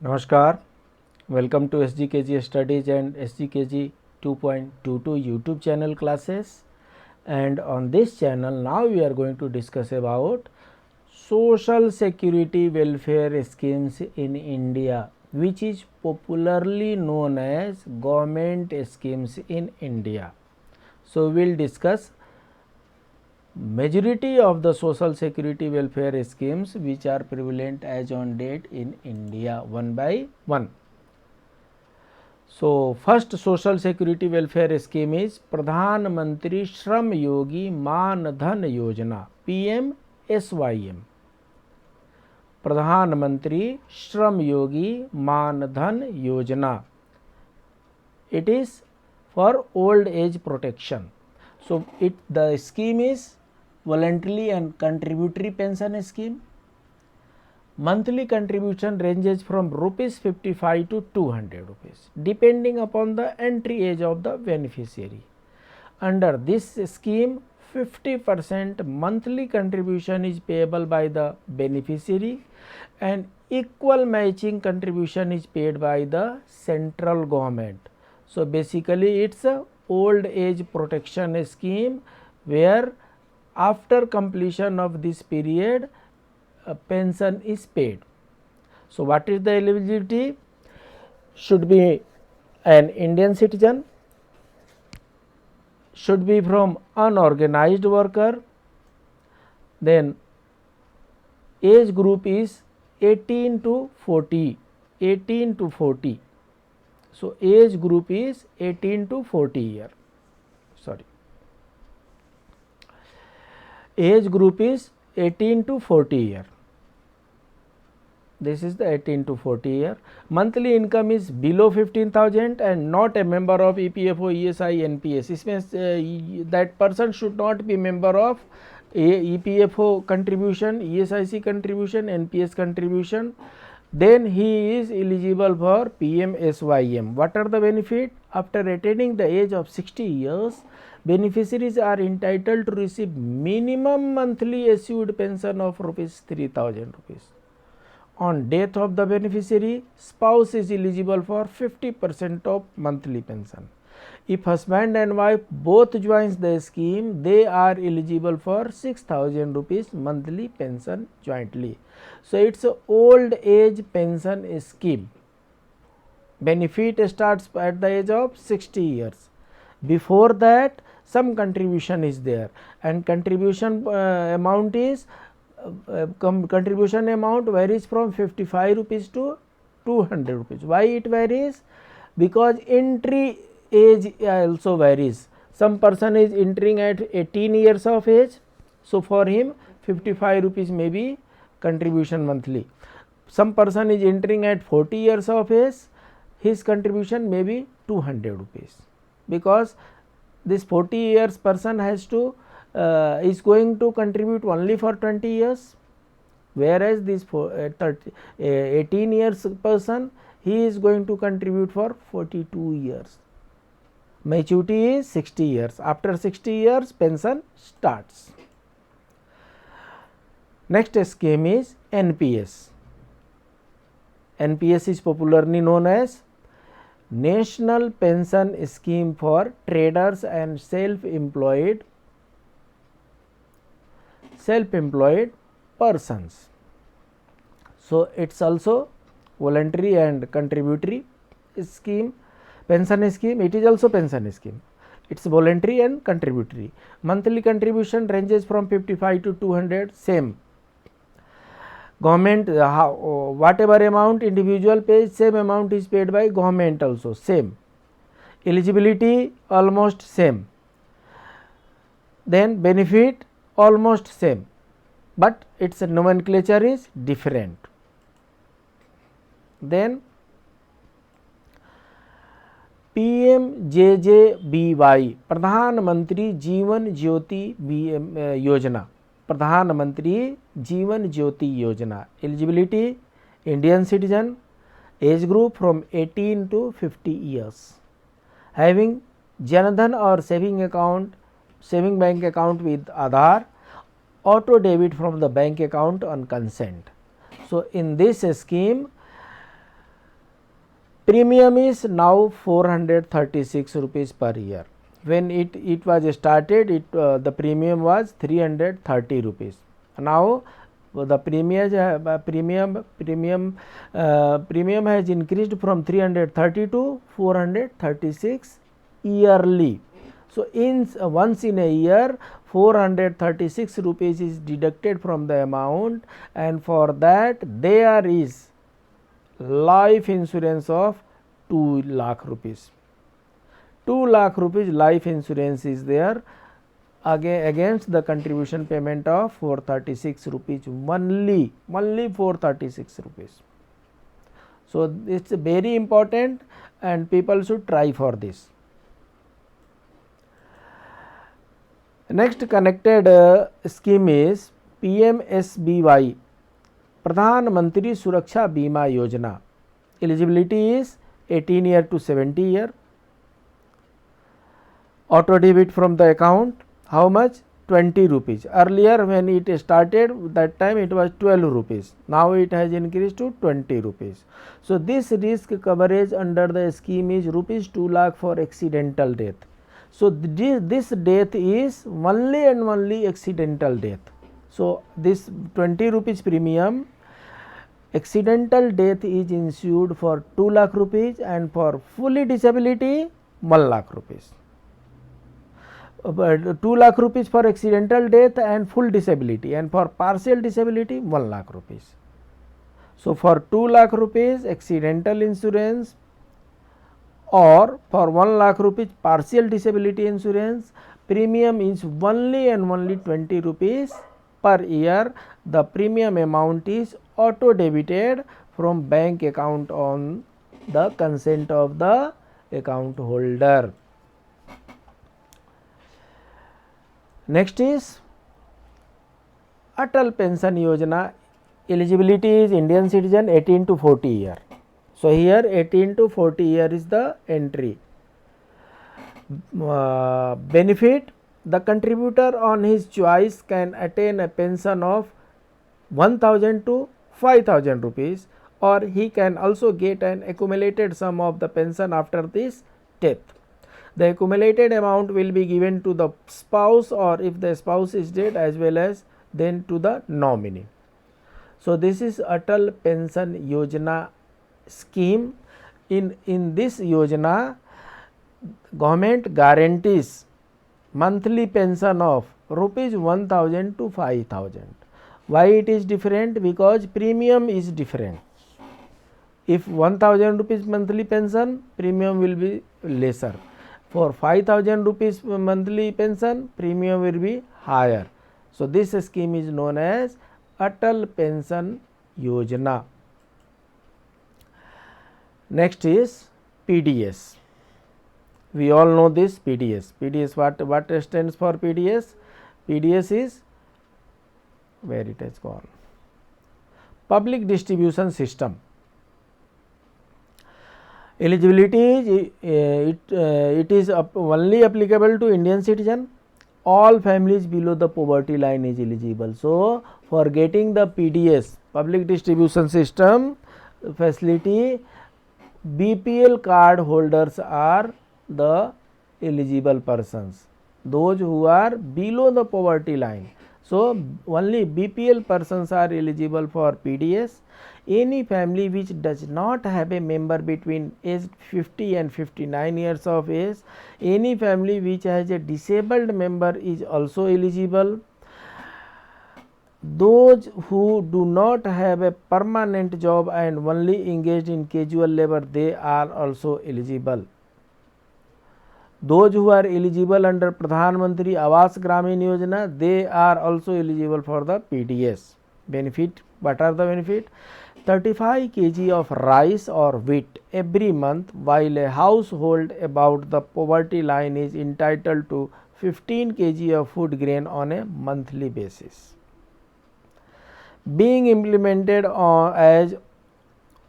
Namaskar, welcome to SGKG Studies and SGKG 2.22 YouTube channel classes. And on this channel now we are going to discuss about social security welfare schemes in India, which is popularly known as government schemes in India. So we will discuss majority of the social security welfare schemes which are prevalent as on date in India one by one. So, first social security welfare scheme is Pradhan Mantri Shram Yogi Man Dhan Yojana PMSYM. Pradhan Mantri Shram Yogi Man Dhan Yojana. It is for old age protection. So, the scheme is voluntary and contributory pension scheme. Monthly contribution ranges from rupees 55 to 200 rupees depending upon the entry age of the beneficiary. Under this scheme, 50% monthly contribution is payable by the beneficiary and equal matching contribution is paid by the central government. So, basically it is a old age protection scheme where after completion of this period pension is paid. So, what is the eligibility? Should be an Indian citizen, should be from unorganized worker, then age group is 18 to 40, 18 to 40. So, age group is 18 to 40 year, sorry, age group is 18 to 40 year. This is the 18 to 40 year. Monthly income is below 15,000 and not a member of EPFO, ESI, NPS. This means that person should not be member of EPFO contribution, ESIC contribution, NPS contribution. Then he is eligible for PMSYM. What are the benefit? After attaining the age of 60 years, beneficiaries are entitled to receive minimum monthly assured pension of rupees 3,000 rupees. On death of the beneficiary, spouse is eligible for 50% of monthly pension. If husband and wife both joins the scheme, they are eligible for 6,000 rupees monthly pension jointly. So, it is a old age pension scheme. Benefit starts at the age of 60 years. Before that, some contribution is there and contribution amount is contribution amount varies from 55 rupees to 200 rupees. Why it varies? Because entry age also varies. Some person is entering at 18 years of age, so for him 55 rupees may be contribution monthly. Some person is entering at 40 years of age, his contribution may be 200 rupees, because this 40 years person has to is going to contribute only for 20 years, whereas this 18 years person, he is going to contribute for 42 years. Maturity is 60 years. After 60 years pension starts. Next scheme is NPS. NPS is popularly known as National Pension Scheme for Traders and Self-employed persons. So, it is also voluntary and contributory scheme, pension scheme. It is also pension scheme. It is voluntary and contributory. Monthly contribution ranges from 55 to 200, same. Government, whatever amount individual pays, same amount is paid by government also, same. Eligibility almost same. Then benefit almost same, but its nomenclature is different. Then PMJJBY, Pradhan Mantri Jeevan Jyoti Yojana, Pradhan Mantri Jeevan Jyoti Yojana. Eligibility Indian citizen, age group from 18 to 50 years, having Jan Dhan or saving bank account with Aadhaar, auto debit from the bank account on consent. So, in this scheme Premium is now 436 rupees per year. When it was started, the premium was 330 rupees. Now the premium has increased from 330 to 436 yearly. So once in a year 436 rupees is deducted from the amount, and for that there is life insurance of 2 lakh rupees. 2 lakh rupees life insurance is there against the contribution payment of 436 rupees only 436 rupees. So it's very important and people should try for this. Next connected scheme is PMSBY, Pradhan Mantri Suraksha Bima Yojana. Eligibility is 18 year to 70 year. Auto debit from the account. How much? 20 rupees. Earlier when it started, that time it was 12 rupees. Now it has increased to 20 rupees. So this risk coverage under the scheme is rupees 2 lakh for accidental death. So this death is only and only accidental death. So this 20 rupees premium, accidental death is insured for 2 lakh rupees, and for fully disability 1 lakh rupees. 2 lakh rupees for accidental death and full disability, and for partial disability 1 lakh rupees. So for 2 lakh rupees accidental insurance or for 1 lakh rupees partial disability insurance, premium is only and only 20 rupees per year. The premium amount is auto debited from bank account on the consent of the account holder. Next is Atal Pension Yojana. Eligibility is Indian citizen 18 to 40 year. So here 18 to 40 year is the entry. Benefit: the contributor on his choice can attain a pension of 1000 to 5000 rupees, or he can also get an accumulated sum of the pension after this death. The accumulated amount will be given to the spouse, or if the spouse is dead, as well as then to the nominee. So this is Atal Pension Yojana scheme. In this Yojana, government guarantees monthly pension of rupees 1000 to 5000. Why it is different? Because premium is different. If 1000 rupees monthly pension, premium will be lesser. For 5000 rupees monthly pension, premium will be higher. So this scheme is known as Atal Pension Yojana. Next is PDS. We all know this PDS. PDS, what stands for PDS? PDS is, where it has gone, Public Distribution System. Eligibility is it is only applicable to Indian citizen. All families below the poverty line is eligible. So for getting the PDS, Public Distribution System facility, BPL card holders are the eligible persons, those who are below the poverty line. So only BPL persons are eligible for PDS. Any family which does not have a member between age 50 and 59 years of age, any family which has a disabled member is also eligible. Those who do not have a permanent job and only engaged in casual labor, they are also eligible. Those who are eligible under Pradhan Mantri Awas Gramin Yojana, they are also eligible for the PDS. Benefit: what are the benefit? 35 kg of rice or wheat every month, while a household above the poverty line is entitled to 15 kg of food grain on a monthly basis. Being implemented as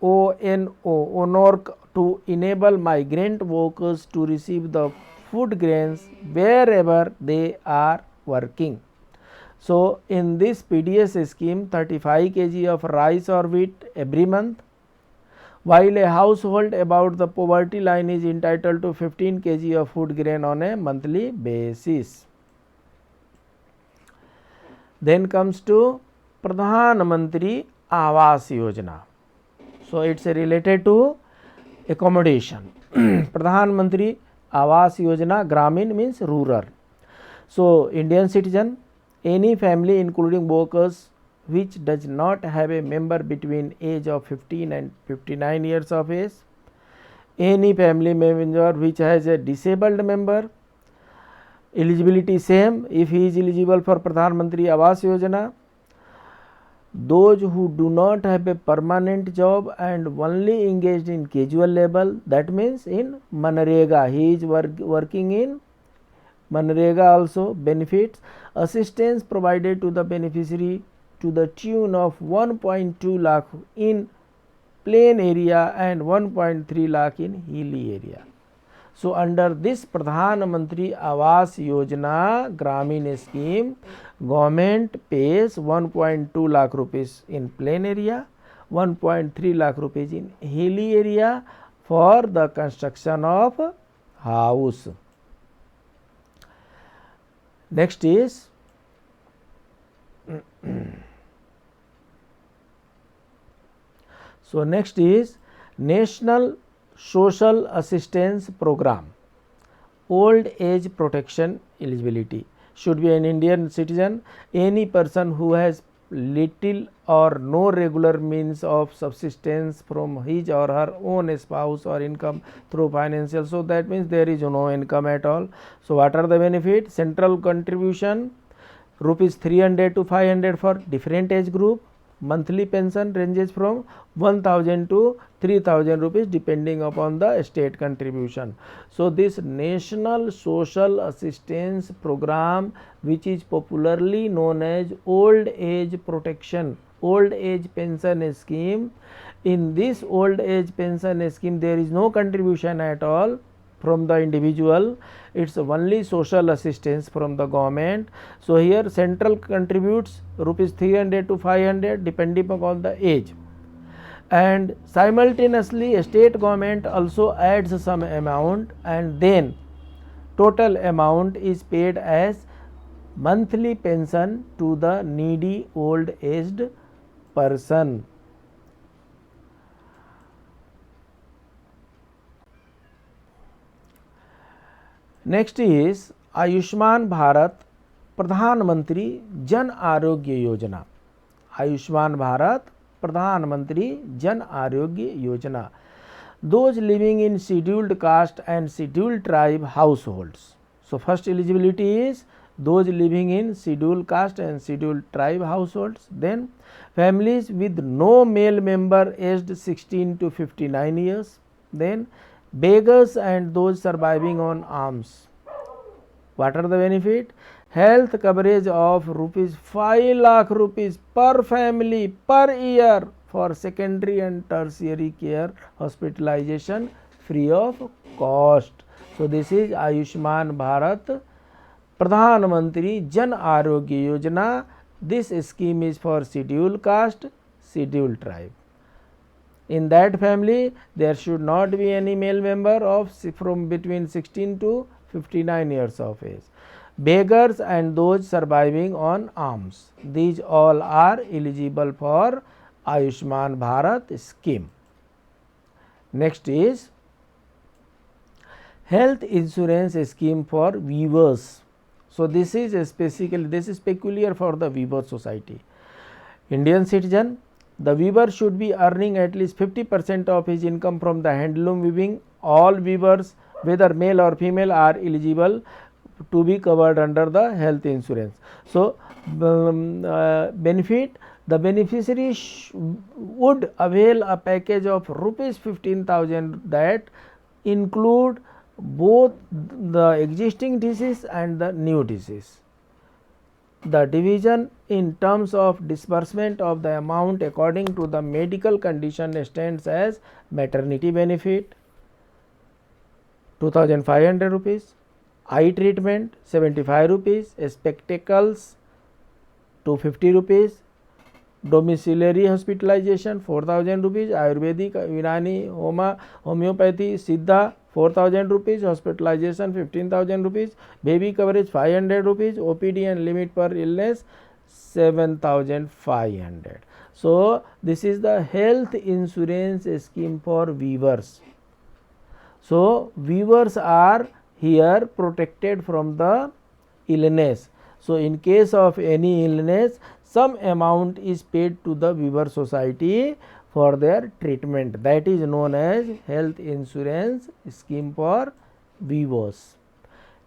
ONORC to enable migrant workers to receive the food grains wherever they are working. So in this PDS scheme, 35 kg of rice or wheat every month, while a household above the poverty line is entitled to 15 kg of food grain on a monthly basis. Then comes to Pradhan Mantri Awas Yojana. So it's related to accommodation. Pradhan Mantri Awas Yojana, Gramin means rural. So Indian citizen, any family including workers which does not have a member between age of 15 and 59 years of age, any family member which has a disabled member, eligibility same if he is eligible for Pradhan Mantri Awas Yojana. Those who do not have a permanent job and only engaged in casual labor, that means in Manrega, he is working in Manrega also, benefits assistance provided to the beneficiary to the tune of 1.2 lakh in plain area and 1.3 lakh in hilly area. So under this Pradhan Mantri Awas Yojana Gramin scheme, government pays 1.2 lakh rupees in plain area, 1.3 lakh rupees in hilly area for the construction of house. Next is National Social Assistance Program. Old age protection eligibility should be an Indian citizen, any person who has little or no regular means of subsistence from his or her own spouse or income through financial. So that means there is no income at all. So what are the benefits? Central contribution rupees 300 to 500 for different age group. Monthly pension ranges from 1000 to 3000 rupees depending upon the state contribution. So this National Social Assistance Program, which is popularly known as Old Age Protection, Old Age Pension Scheme, in this Old Age Pension Scheme there is no contribution at all from the individual, it's only social assistance from the government. So here central contributes rupees 300 to 500 depending upon the age, and simultaneously state government also adds some amount, and then total amount is paid as monthly pension to the needy old aged person. Next is Ayushman Bharat Pradhan Mantri Jan Arogya Yojana. Ayushman Bharat Pradhan Mantri Jan Arogya Yojana. Those living in scheduled caste and scheduled tribe households. So first eligibility is those living in scheduled caste and scheduled tribe households. Then families with no male member aged 16 to 59 years. Then beggars and those surviving on alms. What are the benefit? Health coverage of rupees 5 lakh rupees per family per year for secondary and tertiary care hospitalization free of cost. So this is Ayushman Bharat Pradhan Mantri Jan Arogya Yojana. This scheme is for scheduled caste, scheduled tribe. In that family there should not be any male member of from between 16 to 59 years of age. Beggars and those surviving on alms, these all are eligible for Ayushman Bharat scheme. Next is health insurance scheme for weavers. So this is peculiar for the weaver society. Indian citizen, the weaver should be earning at least 50% of his income from the handloom weaving. All weavers, whether male or female, are eligible to be covered under the health insurance. So benefit, the beneficiary would avail a package of rupees 15,000 that include both the existing disease and the new disease. The division in terms of disbursement of the amount according to the medical condition stands as maternity benefit 2500 rupees, eye treatment 75 rupees, spectacles 250 rupees, domiciliary hospitalization 4,000 rupees, Ayurvedic, Unani, homeopathy, Siddha 4,000 rupees, hospitalization 15,000 rupees, baby coverage 500 rupees, OPD and limit per illness 7,500. So this is the health insurance scheme for weavers. So weavers are here protected from the illness. So in case of any illness, some amount is paid to the weaver society for their treatment. That is known as health insurance scheme for weavers.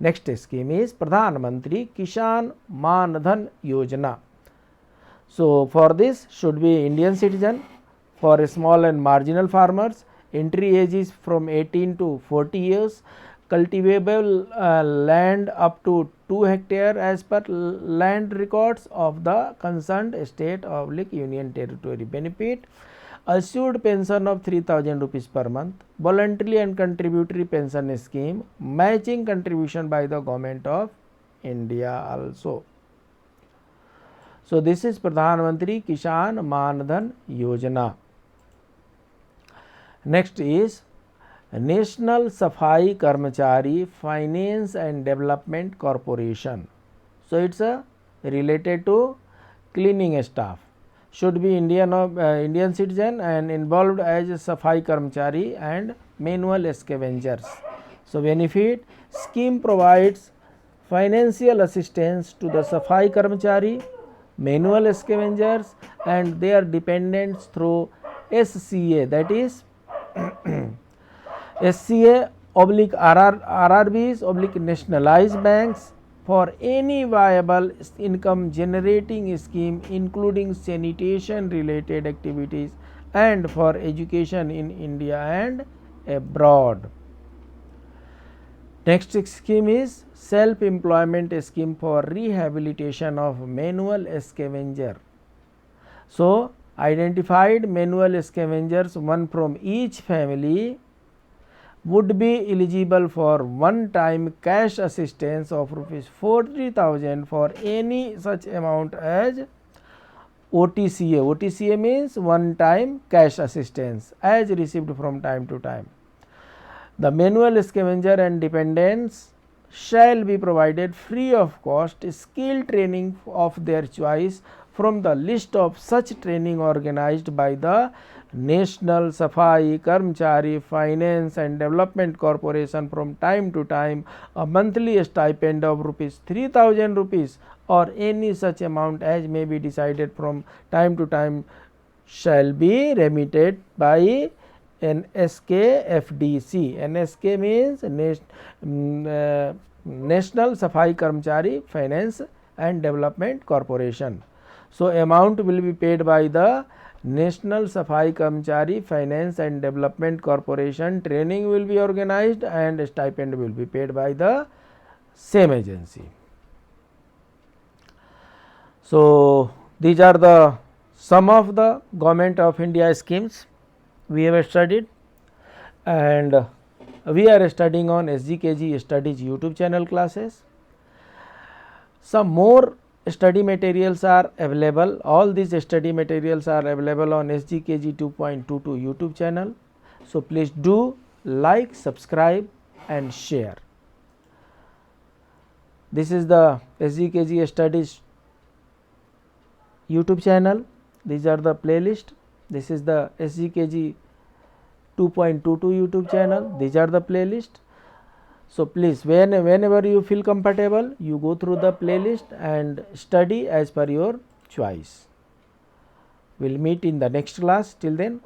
Next scheme is Pradhan Mantri Kisan Man Dhan Yojana. So for this should be Indian citizen. For small and marginal farmers, entry age is from 18 to 40 years. Cultivable land up to 2 hectares as per land records of the concerned state or union territory. Benefit assured pension of 3,000 rupees per month, voluntary and contributory pension scheme, matching contribution by the government of India also. So this is Pradhan Mantri Kisan Man Dhan Yojana. Next is National Safai Karmachari Finance and Development Corporation. So it's related to cleaning staff. Should be Indian citizen and involved as Safai Karmachari and manual scavengers. So benefit scheme provides financial assistance to the Safai Karmachari, manual scavengers and their dependents through SCA, that is SCA oblique RRBs oblique nationalized banks for any viable income generating scheme including sanitation related activities and for education in India and abroad. Next scheme is self employment scheme for rehabilitation of manual scavenger. So identified manual scavengers, one from each family, would be eligible for one time cash assistance of rupees 40,000 for any such amount as OTCA. OTCA means one time cash assistance as received from time to time. The manual scavenger and dependents shall be provided free of cost skill training of their choice from the list of such training organized by the National Safai Karmachari Finance and Development Corporation from time to time. A monthly stipend of rupees 3,000 rupees or any such amount as may be decided from time to time shall be remitted by NSK FDC. NSK means National Safai Karmachari Finance and Development Corporation. So amount will be paid by the National Safai Karmachari Finance and Development Corporation. Training will be organized and stipend will be paid by the same agency. So these are the some of the Government of India schemes we have studied, and we are studying on SGKG Studies YouTube channel classes. Some more study materials are available. All these study materials are available on SGKG 2.22 YouTube channel. So please do like, subscribe and share. This is the SGKG Studies YouTube channel. These are the playlist. This is the SGKG 2.22 YouTube channel. These are the playlist. So please, whenever you feel comfortable, you go through the playlist and study as per your choice. We'll meet in the next class. Till then,